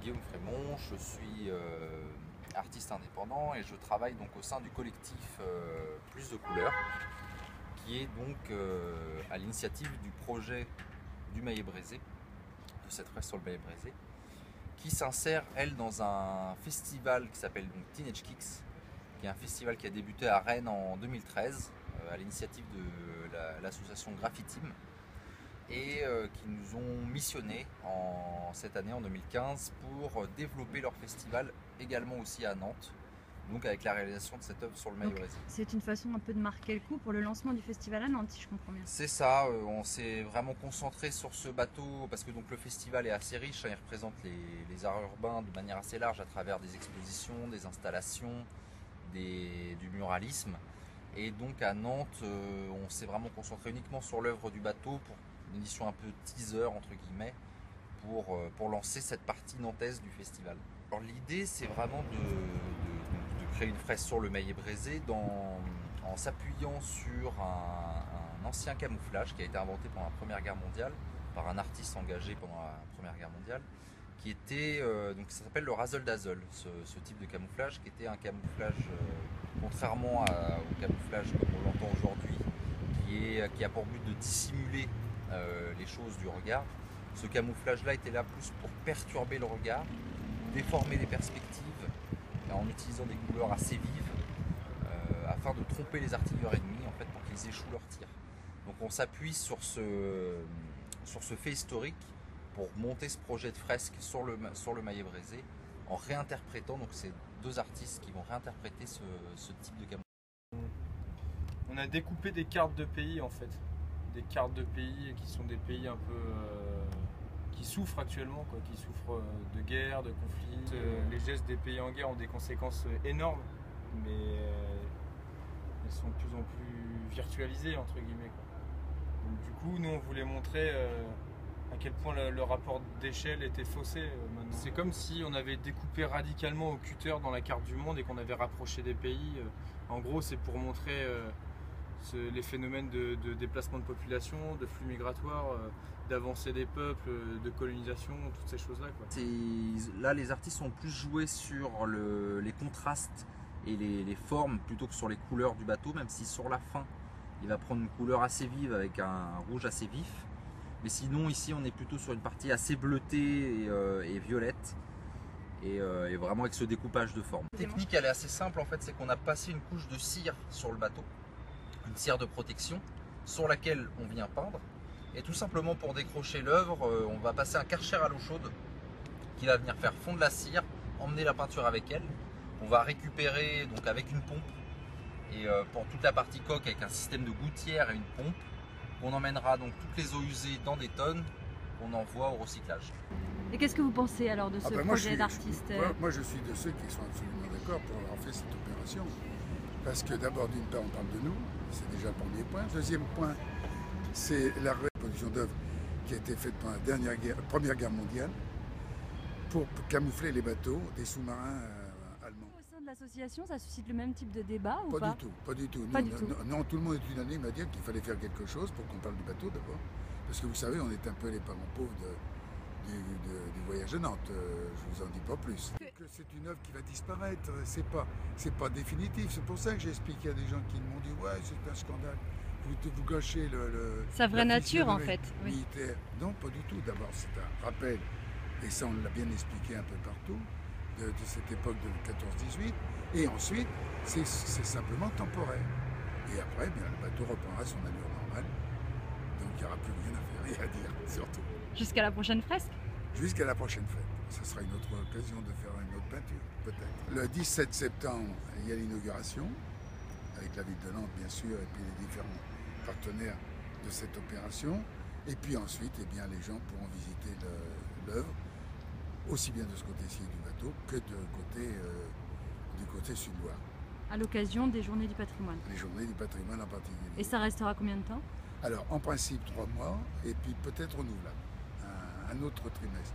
Guillaume Frémont, je suis artiste indépendant et je travaille donc au sein du collectif Plus de couleurs, qui est donc à l'initiative du projet du Maillet-Brézé, de cette fresque sur le Maillet-Brézé, qui s'insère, elle, dans un festival qui s'appelle donc Teenage Kicks, qui est un festival qui a débuté à Rennes en 2013, à l'initiative de l'association Graffitim, et qui nous ont missionnés cette année, en 2015, pour développer leur festival également aussi à Nantes, donc avec la réalisation de cette œuvre sur le Maillet-Brézé. C'est une façon un peu de marquer le coup pour le lancement du festival à Nantes, si je comprends bien. C'est ça, on s'est vraiment concentré sur ce bateau parce que donc le festival est assez riche, il représente les arts urbains de manière assez large à travers des expositions, des installations, du muralisme. Et donc à Nantes, on s'est vraiment concentré uniquement sur l'œuvre du bateau pour une édition un peu teaser entre guillemets pour lancer cette partie nantaise du festival. Alors l'idée, c'est vraiment de créer une fresque sur le Maillet-Brézé en s'appuyant sur un ancien camouflage qui a été inventé pendant la Première Guerre mondiale par un artiste engagé pendant la Première Guerre mondiale, qui était donc ça s'appelle le razzle dazzle, ce type de camouflage, qui était un camouflage contrairement au camouflage comme on l'entend aujourd'hui, qui a pour but de dissimuler les choses du regard. Ce camouflage-là était là plus pour perturber le regard, déformer les perspectives en utilisant des couleurs assez vives afin de tromper les artilleurs ennemis en fait, pour qu'ils échouent leur tir. Donc on s'appuie sur ce fait historique pour monter ce projet de fresque sur le Maillet-Brézé en réinterprétant, donc c'est deux artistes qui vont réinterpréter ce type de camouflage. On a découpé des cartes de pays en fait, des cartes de pays qui sont des pays un peu qui souffrent actuellement, quoi, qui souffrent de guerre, de conflits. Les gestes des pays en guerre ont des conséquences énormes, mais elles sont de plus en plus virtualisées entre guillemets, quoi. Donc, du coup, nous on voulait montrer à quel point le rapport d'échelle était faussé maintenant. C'est comme si on avait découpé radicalement au cutter dans la carte du monde et qu'on avait rapproché des pays. En gros, c'est pour montrer les phénomènes de déplacement de population, de flux migratoires, d'avancée des peuples, de colonisation, toutes ces choses-là, quoi. Là, les artistes ont plus joué sur les contrastes et les formes plutôt que sur les couleurs du bateau, même si sur la fin, il va prendre une couleur assez vive avec un rouge assez vif. Mais sinon, ici, on est plutôt sur une partie assez bleutée et violette. Et vraiment avec ce découpage de forme. La technique, elle est assez simple en fait, c'est qu'on a passé une couche de cire sur le bateau, une cire de protection sur laquelle on vient peindre, et tout simplement pour décrocher l'œuvre, on va passer un karcher à l'eau chaude qui va venir faire fondre la cire, emmener la peinture avec elle. On va récupérer donc avec une pompe, et pour toute la partie coque avec un système de gouttière et une pompe, on emmènera donc toutes les eaux usées dans des tonnes qu'on envoie au recyclage. Et qu'est-ce que vous pensez alors de ce projet d'artiste? Moi je suis de ceux qui sont absolument d'accord pour avoir fait cette opération. Parce que d'abord, d'une part, on parle de nous, c'est déjà le premier point. Deuxième point, c'est la reproduction d'œuvres qui a été faite pendant la Première Guerre mondiale pour camoufler les bateaux des sous-marins allemands. Au sein de l'association, ça suscite le même type de débat ou pas? Pas du tout. Pas du tout. Non, tout le monde est unanime à dire qu'il fallait faire quelque chose pour qu'on parle du bateau d'abord. Parce que vous savez, on est un peu les parents pauvres du voyage de Nantes, je vous en dis pas plus. C'est une œuvre qui va disparaître, c'est pas définitif, c'est pour ça que j'ai expliqué à des gens qui m'ont dit ouais c'est un scandale, vous gâchez sa vraie nature en fait. Militaire. Non, pas du tout, d'abord c'est un rappel, et ça on l'a bien expliqué un peu partout, de cette époque de 14-18, et ensuite c'est simplement temporaire. Et après, bien, le bateau reprendra son allure normale, donc il n'y aura plus rien à dire, surtout. Jusqu'à la prochaine fresque? Jusqu'à la prochaine fête. Ce sera une autre occasion de faire une autre peinture, peut-être. Le 17 septembre, il y a l'inauguration, avec la ville de Nantes, bien sûr, et puis les différents partenaires de cette opération. Et puis ensuite, eh bien, les gens pourront visiter l'œuvre, aussi bien de ce côté-ci du bateau que du côté sud-Loire. À l'occasion des Journées du patrimoine. Les Journées du patrimoine en particulier. Et ça restera combien de temps? Alors, en principe, 3 mois, et puis peut-être renouvelable, un autre trimestre.